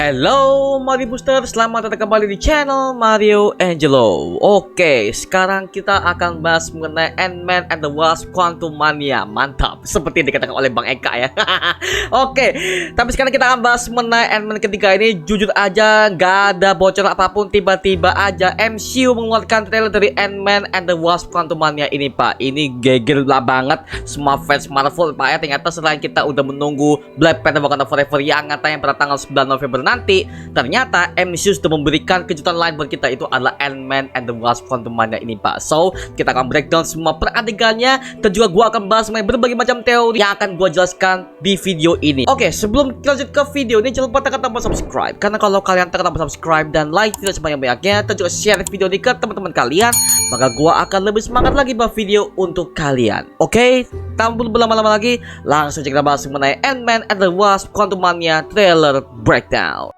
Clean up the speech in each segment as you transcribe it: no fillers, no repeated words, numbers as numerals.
Hello Mario Booster, selamat datang kembali di channel Mario Angelo. Oke, sekarang kita akan bahas mengenai Ant-Man and the Wasp: Quantumania. Mantap, seperti yang dikatakan oleh Bang Eka ya. Oke, tapi sekarang kita akan bahas mengenai Ant-Man ketiga ini. Jujur aja, gak ada bocor apapun, tiba-tiba aja MCU mengeluarkan trailer dari Ant-Man and the Wasp: Quantumania ini, Pak. Ini geger lah banget semua fans Marvel, Pak ya. Ternyata selain kita udah menunggu Black Panther: Wakanda Forever yang katanya pada tanggal 9 November nanti, ternyata MCU sudah memberikan kejutan lain buat kita, itu adalah Ant-Man and the Wasp: Quantumania ini, Pak. So, kita akan breakdown semua peradegannya dan juga gua akan bahas mengenai berbagai macam teori yang akan gua jelaskan di video ini. Oke, sebelum kita lanjut ke video ini, jangan lupa tekan tombol subscribe, karena kalau kalian tekan tombol subscribe dan like tidak sebanyak-banyaknya, dan juga share video ini ke teman-teman kalian, maka gua akan lebih semangat lagi buat video untuk kalian. Oke, tanpa berlama-lama lagi, langsung kita bahas mengenai Ant-Man and the Wasp: Quantumania trailer breakdown.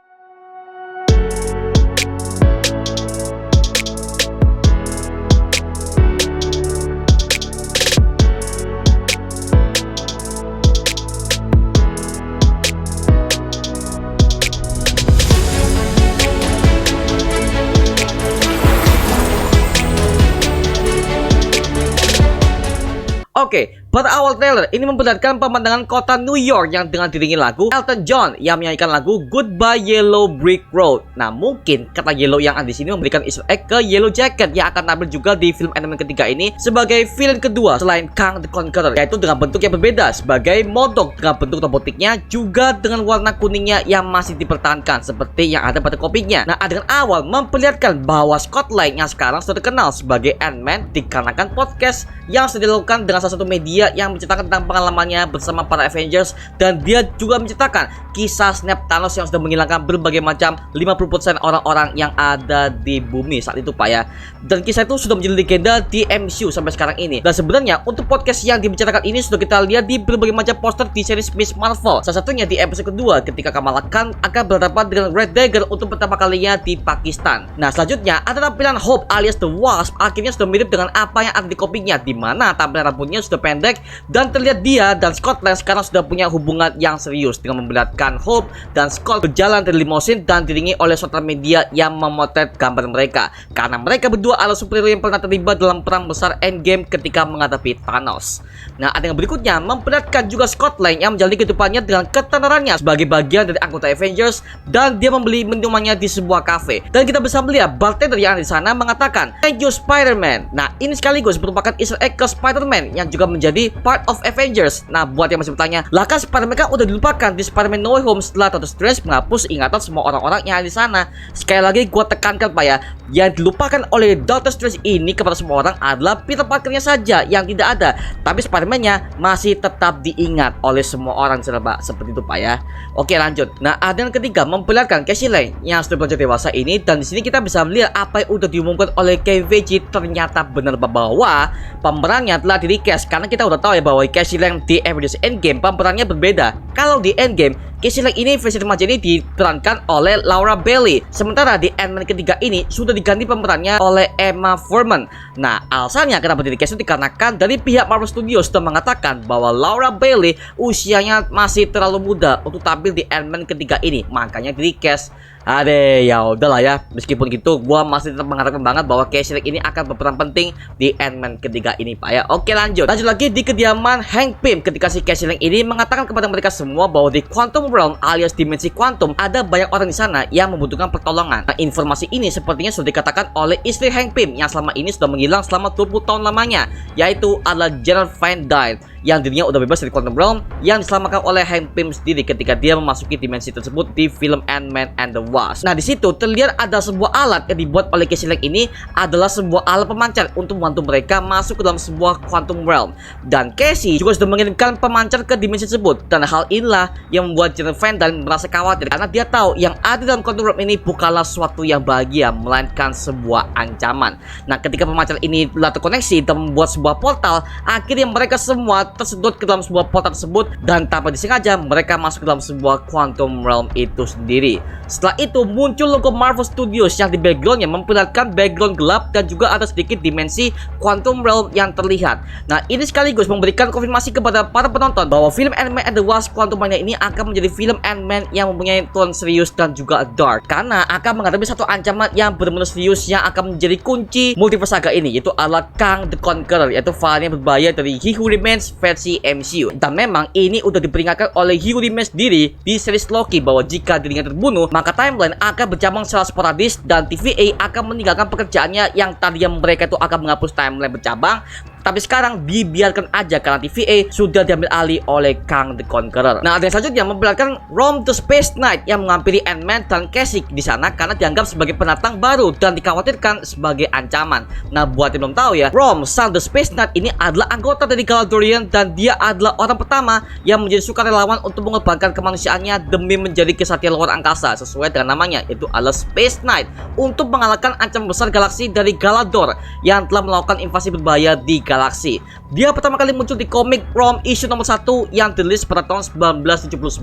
Oke, pada awal trailer ini memperlihatkan pemandangan kota New York yang dengan diiringi lagu Elton John yang menyanyikan lagu Goodbye Yellow Brick Road. Nah, mungkin kata Yellow yang ada di sini memberikan Easter egg ke Yellow Jacket yang akan tampil juga di film Ant-Man ketiga ini sebagai villain kedua selain Kang the Conqueror, yaitu dengan bentuk yang berbeda sebagai MODOK dengan bentuk robotiknya juga dengan warna kuningnya yang masih dipertahankan seperti yang ada pada komiknya. Nah, adegan awal memperlihatkan bahwa Scott Lang yang sekarang sudah terkenal sebagai Ant-Man dikarenakan podcast yang sudah dilakukan dengan salah satu media yang menceritakan tentang pengalamannya bersama para Avengers, dan dia juga menceritakan kisah Snap Thanos yang sudah menghilangkan berbagai macam 50% orang-orang yang ada di bumi saat itu, Pak ya. Dan kisah itu sudah menjadi legenda di MCU sampai sekarang ini. Dan sebenarnya untuk podcast yang dibicarakan ini sudah kita lihat di berbagai macam poster di series Miss Marvel. Salah satunya di episode kedua ketika Kamala Khan akan berhadapan dengan Red Dagger untuk pertama kalinya di Pakistan. Nah, selanjutnya ada tampilan Hope alias The Wasp, akhirnya sudah mirip dengan apa yang ada di komiknya, di mana tampilan rambutnya sudah pendek dan terlihat dia dan Scott Lang sekarang sudah punya hubungan yang serius dengan memperlihatkan Hope dan Scott berjalan dari limousine dan diiringi oleh sosial media yang memotret gambar mereka, karena mereka berdua adalah superhero yang pernah terlibat dalam perang besar Endgame ketika menghadapi Thanos. Nah, ada yang berikutnya memperlihatkan juga Scott Lang yang menjalani kehidupannya dengan ketenarannya sebagai bagian dari anggota Avengers, dan dia membeli minumannya di sebuah kafe, dan kita bisa melihat bartender yang ada di sana mengatakan "Thank you Spider-Man". Nah, ini sekaligus merupakan Easter egg ke Spider-Man yang juga menjadi part of Avengers. Nah, buat yang masih bertanya, lah kan Spider-Man kan udah dilupakan di Spider-Man No Way Home setelah Doctor Strange menghapus ingatan semua orang-orang yang ada di sana. Sekali lagi gua tekankan, Pak ya, yang dilupakan oleh Doctor Strange ini kepada semua orang adalah Peter Parker-nya saja yang tidak ada, tapi Spider-Man-nya masih tetap diingat oleh semua orang, Pak. Seperti itu, Pak ya. Oke, lanjut. Nah, ada yang ketiga memperlihatkan Casey Lang yang sudah belajar dewasa ini, dan di sini kita bisa melihat apa yang udah diumumkan oleh Kevin Feige ternyata benar bahwa pemerannya telah di-recast, karena kita udah tahu ya bahwa Casey Lang di Avengers Endgame pemerannya berbeda. Kalau di Endgame, Casey Lang ini versi remaja ini diperankan oleh Laura Bailey, sementara di Ant-Man ketiga ini sudah diganti pemerannya oleh Emma Fuhrmann. Nah, alasannya kenapa di-recast itu dikarenakan dari pihak Marvel Studios sudah mengatakan bahwa Laura Bailey usianya masih terlalu muda untuk tampil di Ant-Man ketiga ini, makanya di-recast. Ya udahlah ya, meskipun gitu gua masih tetap mengharapkan banget bahwa Casey Lang ini akan berperan penting di Ant-Man ketiga ini, Pak ya. Oke, lanjut lagi di kediaman Hank Pym ketika si Casey Lang ini mengatakan kepada mereka semua bahwa di Quantum Realm alias dimensi kuantum ada banyak orang di sana yang membutuhkan pertolongan. Nah, informasi ini sepertinya sudah dikatakan oleh istri Hank Pym yang selama ini sudah menghilang selama 20 tahun lamanya, yaitu adalah General Van Dyne yang dirinya udah bebas dari Quantum Realm yang diselamatkan oleh Hank Pym sendiri ketika dia memasuki dimensi tersebut di film Ant-Man and the Wasp. Nah, di situ terlihat ada sebuah alat yang dibuat oleh Casey Lang ini adalah sebuah alat pemancar untuk membantu mereka masuk ke dalam sebuah Quantum Realm, dan Casey juga sudah mengirimkan pemancar ke dimensi tersebut, dan hal inilah yang membuat General Van Dyne merasa khawatir karena dia tahu yang ada dalam Quantum Realm ini bukanlah suatu yang bahagia melainkan sebuah ancaman. Nah, ketika pemancar ini telah terkoneksi dan membuat sebuah portal, akhirnya mereka semua tersedot ke dalam sebuah portal tersebut, dan tanpa disengaja mereka masuk ke dalam sebuah Quantum Realm itu sendiri. Setelah itu muncul logo Marvel Studios yang di backgroundnya memperlihatkan background gelap dan juga ada sedikit dimensi Quantum Realm yang terlihat. Nah, ini sekaligus memberikan konfirmasi kepada para penonton bahwa film Ant-Man and the Wasp Quantumania ini akan menjadi film Ant-Man yang mempunyai tone serius dan juga dark, karena akan menghadapi satu ancaman yang benar-benar serius yang akan menjadi kunci multiverse saga ini, yaitu adalah Kang the Conqueror, yaitu varian berbahaya dari He Who Remains versi MCU. Dan memang ini udah diperingatkan oleh He Who Remains sendiri di series Loki bahwa jika dirinya terbunuh, maka timeline akan bercabang secara sporadis dan TVA akan meninggalkan pekerjaannya yang tadinya mereka itu akan menghapus timeline bercabang. Tapi sekarang dibiarkan aja karena TVA sudah diambil alih oleh Kang the Conqueror. Nah, ada yang selanjutnya memperlihatkan Rome the Space Knight yang menghampiri Ant-Man dan Kasich di sana karena dianggap sebagai penantang baru dan dikhawatirkan sebagai ancaman. Nah, buat yang belum tahu ya, Rome sang the Space Knight ini adalah anggota dari Galadorian dan dia adalah orang pertama yang menjadi sukarelawan untuk mengorbankan kemanusiaannya demi menjadi kesatria luar angkasa sesuai dengan namanya, yaitu adalah Space Knight, untuk mengalahkan ancaman besar galaksi dari Galador yang telah melakukan invasi berbahaya di galaksi. Dia pertama kali muncul di komik Rome issue nomor 1 yang dirilis pada tahun 1979.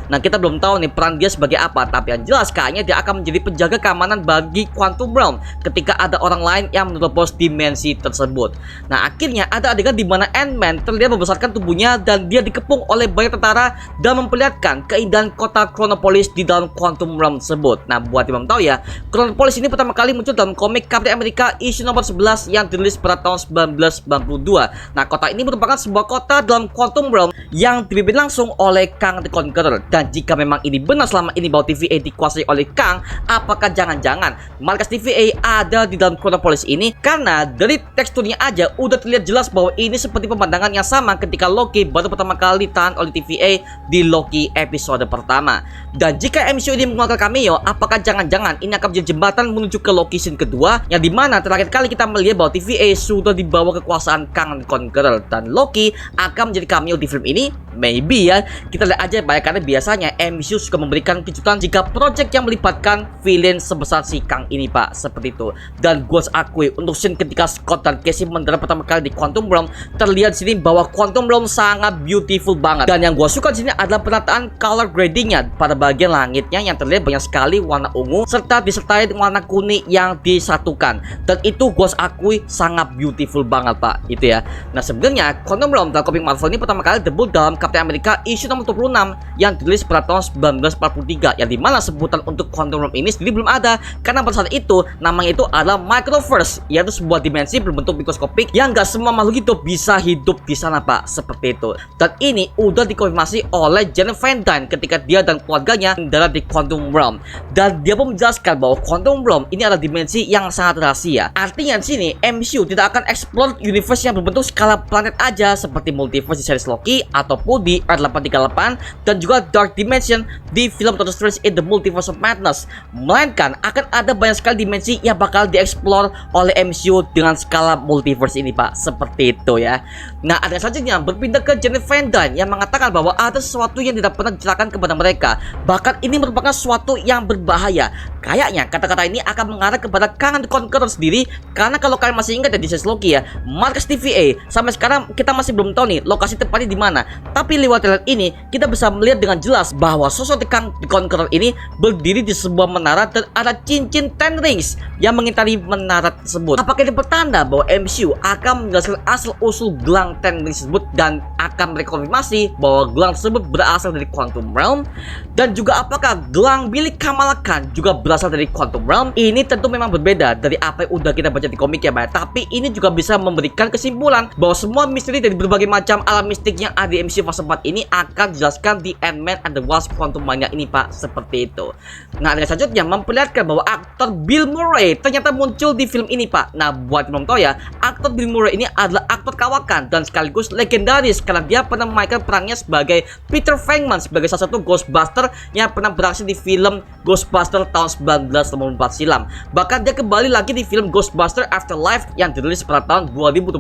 Nah, kita belum tahu nih peran dia sebagai apa, tapi yang jelas kayaknya dia akan menjadi penjaga keamanan bagi Quantum Realm ketika ada orang lain yang menerobos dimensi tersebut. Nah, akhirnya ada adegan di mana Ant-Man terlihat membesarkan tubuhnya dan dia dikepung oleh banyak tentara dan memperlihatkan keindahan kota Chronopolis di dalam Quantum Realm tersebut. Nah, buat yang belum tahu ya, Chronopolis ini pertama kali muncul dalam komik Captain America issue nomor 11 yang dirilis pada tahun 1992. Nah, kota ini merupakan sebuah kota dalam Quantum Realm yang dipimpin langsung oleh Kang the Conqueror. Dan jika memang ini benar selama ini bahwa TVA dikuasai oleh Kang, apakah jangan-jangan markas TVA ada di dalam Chronopolis ini? Karena dari teksturnya aja udah terlihat jelas bahwa ini seperti pemandangan yang sama ketika Loki baru pertama kali ditahan oleh TVA di Loki episode pertama. Dan jika MCU ini mengeluarkan cameo, apakah jangan-jangan ini akan menjadi jembatan menuju ke Loki scene kedua, yang dimana terakhir kali kita melihat bahwa TVA sudah dibawa kekuasaan Kang the Conqueror dan Loki akan menjadi cameo di film ini? Maybe ya, kita lihat aja banyak, karena biasanya MCU suka memberikan kejutan jika project yang melibatkan villain sebesar si Kang ini, Pak, seperti itu. Dan gue harus akui untuk scene ketika Scott dan Casey mendarat pertama kali di Quantum Realm, terlihat di sini bahwa Quantum Realm sangat beautiful banget. Dan yang gue suka di sini adalah penataan color gradingnya pada bagian langitnya yang terlihat banyak sekali warna ungu serta disertai warna kuning yang disatukan. Dan itu gue harus akui sangat beautiful banget, Pak, itu ya. Nah, sebenarnya Quantum Realm dalam komik Marvel ini pertama kali debut dalam Captain America issue nomor 26 yang dirilis pada tahun 1943, yang dimana sebutan untuk Quantum Realm ini sendiri belum ada karena pada saat itu namanya itu adalah Microverse, yaitu sebuah dimensi berbentuk mikroskopik yang gak semua makhluk hidup bisa hidup di sana, Pak, seperti itu. Dan ini udah dikonfirmasi oleh Janet Van Dyne ketika dia dan keluarganya mendarat di Quantum Realm, dan dia pun menjelaskan bahwa Quantum Realm ini adalah dimensi yang sangat rahasia. Artinya di sini MCU tidak akan explore universe yang berbentuk skala planet aja seperti multiverse di series Loki ataupun di Earth 838 dan juga Dark Dimension di film Doctor Strange in the Multiverse of Madness, melainkan akan ada banyak sekali dimensi yang bakal dieksplor oleh MCU dengan skala multiverse ini, Pak, seperti itu ya. Nah, ada selanjutnya berpindah ke Janet Van Dyne yang mengatakan bahwa ada sesuatu yang tidak pernah diceritakan kepada mereka, bahkan ini merupakan sesuatu yang berbahaya. Kayaknya kata-kata ini akan mengarah kepada Kang the Conqueror sendiri, karena kalau kalian masih ingat ya di series Loki ya, markas TVA sampai sekarang kita masih belum tahu nih lokasi tepatnya di mana. Tapi lewat trailer ini kita bisa melihat dengan jelas bahwa sosok Kang the Conqueror ini berdiri di sebuah menara dan ada cincin Ten Rings yang mengitari menara tersebut. Apakah ini pertanda bahwa MCU akan menjelaskan asal-usul gelang Ten Rings tersebut dan akan merekonfirmasi bahwa gelang tersebut berasal dari Quantum Realm? Dan juga apakah gelang milik Kamala Khan juga berasal dari Quantum Realm? Ini tentu memang berbeda dari apa yang udah kita baca di komik ya, Pak. Tapi ini juga bisa memberikan kesimpulan bahwa semua misteri dari berbagai macam alam mistik yang ada di MCU fase 4 ini akan dijelaskan di Ant-Man and the Wasp Quantumania ini, Pak, seperti itu. Nah, ada selanjutnya memperlihatkan bahwa aktor Bill Murray ternyata muncul di film ini, Pak. Nah, buat yang belum tahu ya, aktor Bill Murray ini adalah aktor kawakan dan sekaligus legendaris karena dia pernah memainkan perannya sebagai Peter Venkman sebagai salah satu Ghostbuster yang pernah beraksi di film Ghostbuster tahun 1984 silam. Bahkan dia kembali lagi di film Ghostbuster Afterlife yang dirilis pada tahun 2021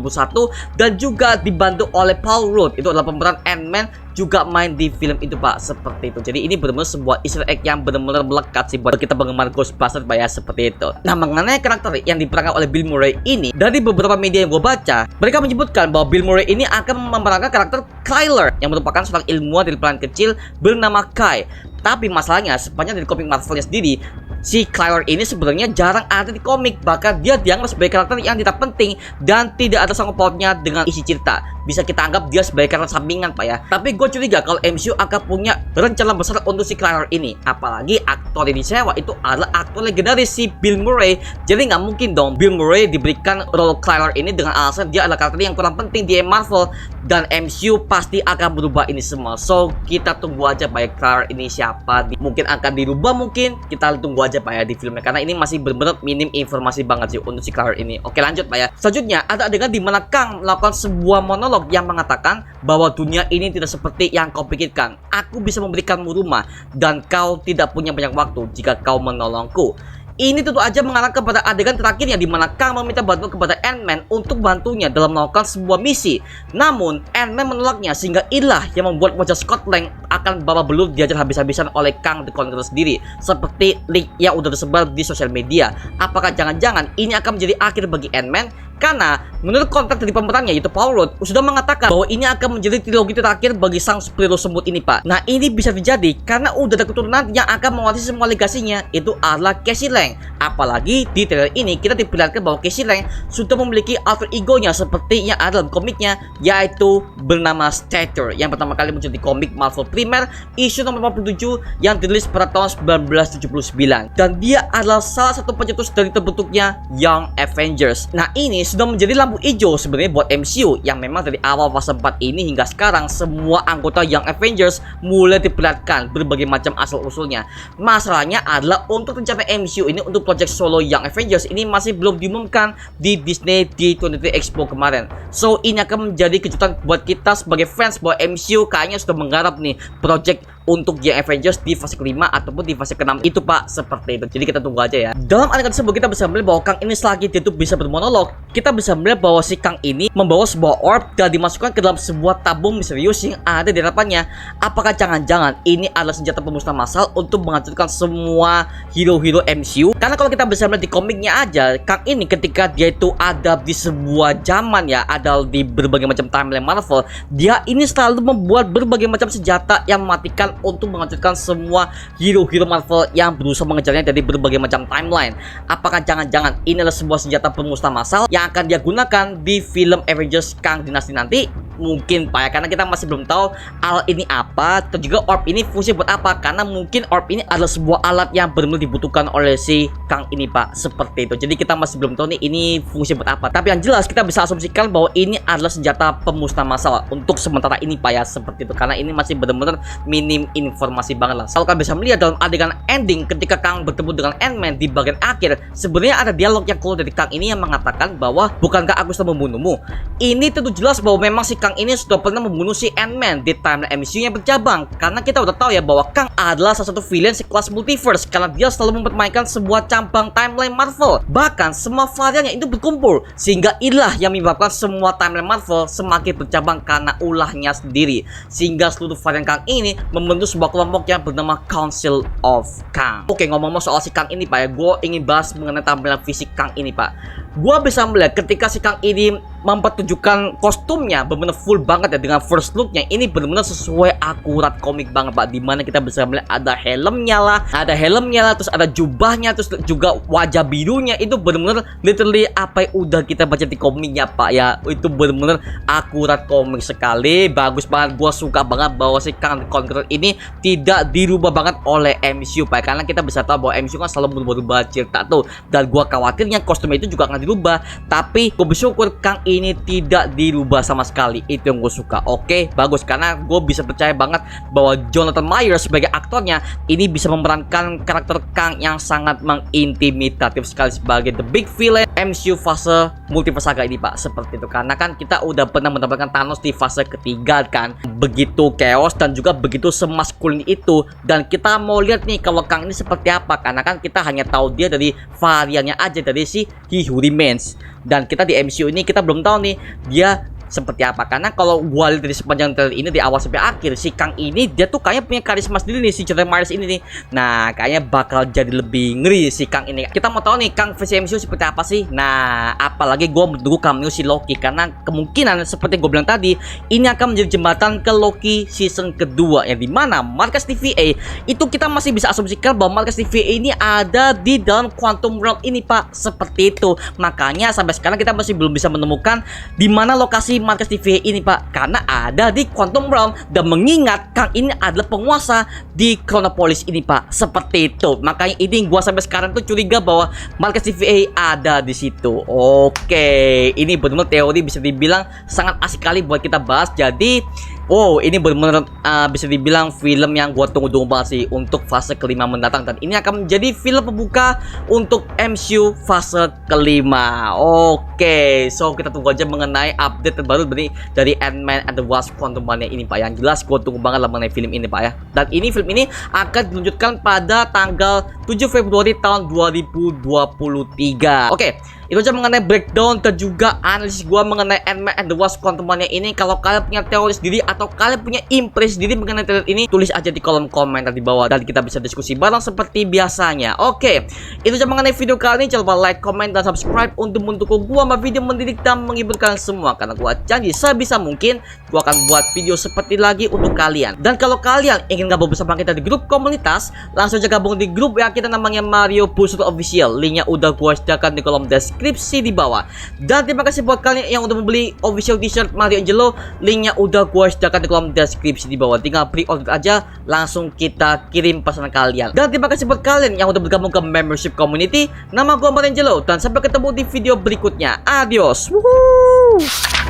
dan juga dibantu oleh Paul Rudd, itu adalah pemeran Ant-Man, juga main di film itu, Pak, seperti itu. Jadi ini benar-benar sebuah easter egg yang benar-benar melekat sih buat kita penggemar Ghostbusters, Pak, ya, seperti itu. Nah, mengenai karakter yang diperankan oleh Bill Murray ini, dari beberapa media yang gue baca, mereka menyebutkan bahwa Bill Murray ini akan memerankan karakter Kyler yang merupakan seorang ilmuwan dari planet kecil bernama Kai. Tapi masalahnya sepanjang dari komik Marvelnya sendiri, si Claire ini sebenarnya jarang ada di komik, bahkan dia dianggap sebagai karakter yang tidak penting dan tidak ada sangkut pautnya dengan isi cerita. Bisa kita anggap dia sebagai karakter sampingan, Pak ya. Tapi gue curiga kalau MCU akan punya rencana besar untuk si Claire ini. Apalagi aktor yang disewa itu adalah aktor legendaris si Bill Murray. Jadi nggak mungkin dong Bill Murray diberikan role Claire ini dengan alasan dia adalah karakter yang kurang penting di Marvel. Dan MCU pasti akan berubah ini semua. So kita tunggu aja Pak ya, Claire ini siapa. Mungkin akan dirubah, mungkin kita tunggu aja Pak ya di filmnya, karena ini masih benar-benar minim informasi banget sih untuk si Claire ini. Oke, lanjut Pak ya. Selanjutnya ada adegan di mana Kang melakukan sebuah monolog yang mengatakan bahwa dunia ini tidak seperti yang kau pikirkan. Aku bisa memberikanmu rumah dan kau tidak punya banyak waktu jika kau menolongku. Ini tentu aja mengarah kepada adegan terakhirnya di mana Kang meminta bantuan kepada Ant-Man untuk bantunya dalam melakukan sebuah misi. Namun Ant-Man menolaknya, sehingga inilah yang membuat wajah Scott Lang akan babak belur diajar habis-habisan oleh Kang the Conqueror sendiri, seperti leak yang udah tersebar di sosial media. Apakah jangan-jangan ini akan menjadi akhir bagi Ant-Man? Karena menurut kontrak dari pemerannya yaitu Paul Rudd sudah mengatakan bahwa ini akan menjadi trilogi terakhir bagi sang superhero semut ini Pak. Nah ini bisa terjadi karena udah ada keturunan yang akan mewarisi semua legasinya, itu adalah Cassie Lang. Apalagi di trailer ini kita diperlihatkan bahwa Cassie Lang sudah memiliki alter egonya seperti yang ada dalam komiknya, yaitu bernama Stature, yang pertama kali muncul di komik Marvel Primer issue nomor 47 yang dirilis pada tahun 1979. Dan dia adalah salah satu pencetus dari terbentuknya Young Avengers. Nah ini sudah menjadi lampu hijau sebenarnya buat MCU, yang memang dari awal fase 4 ini hingga sekarang semua anggota Young Avengers mulai diperlihatkan berbagai macam asal-usulnya. Masalahnya adalah untuk rencana MCU ini untuk project solo Young Avengers ini masih belum diumumkan di Disney di 23 Expo kemarin. So ini akan menjadi kejutan buat kita sebagai fans bahwa MCU kayaknya sudah menggarap nih project untuk Young Avengers di fase kelima ataupun di fase ke-6 itu Pak, seperti itu. Jadi kita tunggu aja ya. Dalam adegan tersebut kita bisa melihat bahwa Kang ini selagi dia itu bisa bermonolog, kita bisa melihat bahwa si Kang ini membawa sebuah orb dan dimasukkan ke dalam sebuah tabung misterius yang ada di hadapannya. Apakah jangan-jangan ini adalah senjata pemusnah massal untuk menghancurkan semua hero-hero MCU? Karena kalau kita bisa melihat di komiknya aja, Kang ini ketika dia itu ada di sebuah zaman ya, ada di berbagai macam timeline Marvel, dia ini selalu membuat berbagai macam senjata yang mematikan untuk menghancurkan semua hero-hero Marvel yang berusaha mengejarnya dari berbagai macam timeline. Apakah jangan-jangan ini adalah sebuah senjata pemusnah massal yang akan dia gunakan di film Avengers Kang Dynasty nanti? Mungkin Pak ya, karena kita masih belum tahu alat ini apa dan juga orb ini fungsi buat apa, karena mungkin orb ini adalah sebuah alat yang benar-benar dibutuhkan oleh si Kang ini Pak, seperti itu. Jadi kita masih belum tahu nih ini fungsi buat apa, tapi yang jelas kita bisa asumsikan bahwa ini adalah senjata pemusnah massal untuk sementara ini Pak ya, seperti itu, karena ini masih benar-benar minim informasi banget lah. Kalau kalian bisa melihat dalam adegan ending ketika Kang bertemu dengan Ant-Man di bagian akhir, sebenarnya ada dialog yang keluar dari Kang ini yang mengatakan bahwa bukankah aku sudah membunuhmu. Ini tentu jelas bahwa memang si Kang ini sudah pernah membunuh si Ant-Man di timeline MCU yang bercabang, karena kita udah tahu ya bahwa Kang adalah salah satu villain sekelas multiverse karena dia selalu mempermainkan sebuah cabang timeline Marvel. Bahkan semua variannya itu berkumpul, sehingga inilah yang menyebabkan semua timeline Marvel semakin bercabang karena ulahnya sendiri, sehingga seluruh varian Kang ini membentuk sebuah kelompok yang bernama Council of Kang. Oke, ngomong-ngomong soal si Kang ini Pak ya, gue ingin bahas mengenai tampilan fisik Kang ini Pak. Gue bisa melihat ketika si Kang ini mempertunjukkan kostumnya benar-benar full banget ya, dengan first looknya ini benar-benar sesuai akurat komik banget Pak, dimana kita bisa melihat ada helmnya lah, terus ada jubahnya, terus juga wajah birunya, itu benar-benar literally apa yang udah kita baca di komiknya Pak ya. Itu benar-benar akurat komik sekali, bagus banget. Gue suka banget bahwa si Kang the Conqueror ini tidak dirubah banget oleh MCU Pak, karena kita bisa tahu bahwa MCU kan selalu berubah-ubah cerita tuh, dan gue khawatirnya kostumnya itu juga akan dirubah, tapi gue bersyukur Kang ini tidak dirubah sama sekali. Itu yang gue suka. Oke, bagus, karena gue bisa percaya banget bahwa Jonathan Majors sebagai aktornya ini bisa memerankan karakter Kang yang sangat mengintimidatif sekali sebagai the big villain MCU fase multiverse saga ini Pak, seperti itu. Karena kan kita udah pernah mendapatkan Thanos di fase ketiga kan, begitu chaos dan juga begitu semaskulin itu, dan kita mau lihat nih kalau Kang ini seperti apa, karena kan kita hanya tahu dia dari variannya aja, dari si He Who Remains, dan kita di MCU ini kita belum tahu nih dia seperti apa. Karena kalau gua lihat dari sepanjang trailer ini di awal sampai akhir, si Kang ini dia tuh kayaknya punya karisma sendiri nih, si Jonathan Majors ini nih. Nah, kayaknya bakal jadi lebih ngeri si Kang ini. Kita mau tahu nih Kang versi MCU seperti apa sih. Nah, apalagi gua menunggu cameo si Loki, karena kemungkinan seperti yang gue bilang tadi, ini akan menjadi jembatan ke Loki season kedua, yang dimana markas TVA itu kita masih bisa asumsikan bahwa markas TVA ini ada di dalam Quantum Realm ini, Pak. Seperti itu. Makanya sampai sekarang kita masih belum bisa menemukan di mana lokasi markas TVA ini, Pak. Karena ada di Quantum Realm, dan mengingat Kang ini adalah penguasa di Chronopolis ini, Pak. Seperti itu. Makanya ini gua sampai sekarang tuh curiga bahwa markas TVA ada di situ. Oke, ini benar-benar teori bisa dibilang sangat asik kali buat kita bahas. Jadi wow, ini benar-benar bisa dibilang film yang gua tunggu-tunggu banget sih untuk fase kelima mendatang, dan ini akan menjadi film pembuka untuk MCU fase kelima. Oke, so kita tunggu aja mengenai update terbaru dari Ant-Man and the Wasp: Quantumania ini, Pak. Yang jelas gua tunggu banget lah mengenai film ini, Pak ya. Dan ini film ini akan diluncurkan pada tanggal 7 Februari tahun 2023. Oke, itu aja mengenai breakdown dan juga analisis gua mengenai Ant-Man and the Wasp: Quantumania ini. Kalau kalian punya teori sendiri atau kalian punya impresi sendiri mengenai trailer ini, tulis aja di kolom komentar di bawah dan kita bisa diskusi bareng seperti biasanya. Oke, itu aja mengenai video kali ini. Jangan lupa like, comment, dan subscribe untuk mendukung gua sama video mendidik dan menghibur kalian semua. Karena gua janji sebisa mungkin gua akan buat video seperti lagi untuk kalian. Dan kalau kalian ingin gabung bersama kita di grup komunitas, langsung aja gabung di grup yang kita namanya Mario Booster Official. Linknya udah gua sediakan di kolom deskripsi di bawah. Dan terima kasih buat kalian yang udah membeli official t-shirt Mario Angelo. Linknya udah gua sediakan di kolom deskripsi di bawah. Tinggal pre-order aja, langsung kita kirim pesanan kalian. Dan terima kasih buat kalian yang udah bergabung ke membership community. Nama gua Mario Angelo, dan sampai ketemu di video berikutnya. Adios. Woohoo!